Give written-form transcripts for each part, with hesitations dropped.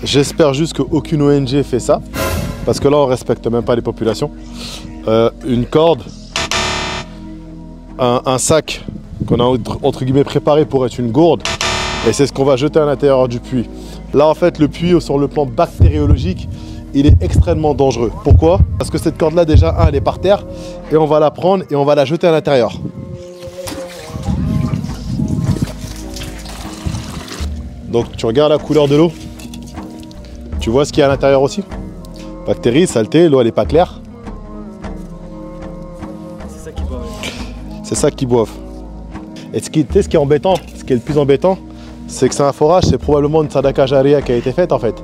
J'espère juste qu'aucune ONG fait ça, parce que là on respecte même pas les populations. Une corde, un sac qu'on a entre guillemets préparé pour être une gourde, et c'est ce qu'on va jeter à l'intérieur du puits. Là en fait le puits sur le plan bactériologique, il est extrêmement dangereux. Pourquoi? Parce que cette corde là déjà, elle est par terre, et on va la prendre et on va la jeter à l'intérieur. Donc tu regardes la couleur de l'eau, tu vois ce qu'il y a à l'intérieur aussi. Bactéries, saleté, l'eau elle est pas claire. C'est ça qu'ils boivent. C'est ça qu'ils boivent. Et ce qui est embêtant, ce qui est le plus embêtant, c'est que c'est un forage, c'est probablement une sadaka jaria qui a été faite en fait.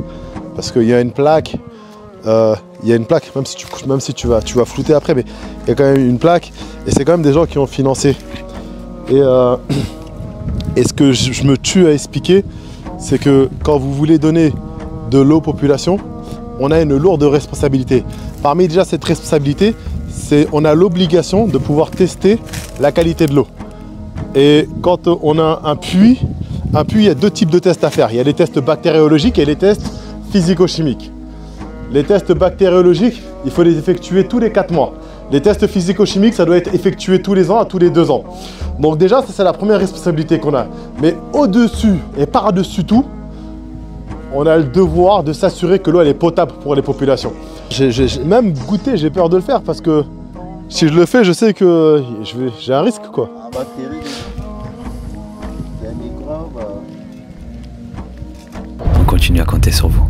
Parce qu'il y a une plaque, même si tu vas flouter après, mais il y a quand même une plaque, et c'est quand même des gens qui ont financé. Et ce que je me tue à expliquer, c'est que quand vous voulez donner de l'eau aux populations, on a une lourde responsabilité. Parmi déjà cette responsabilité, c'est on a l'obligation de pouvoir tester la qualité de l'eau. Et quand on a un puits, il y a deux types de tests à faire. Il y a les tests bactériologiques et les tests physico-chimiques. Les tests bactériologiques, il faut les effectuer tous les 4 mois. Les tests physico-chimiques, ça doit être effectué tous les ans à tous les 2 ans. Donc déjà, ça c'est la première responsabilité qu'on a. Mais au-dessus et par-dessus tout, on a le devoir de s'assurer que l'eau elle est potable pour les populations. Même goûté, j'ai peur de le faire parce que si je le fais, je sais que j'ai un risque quoi. On continue à compter sur vous.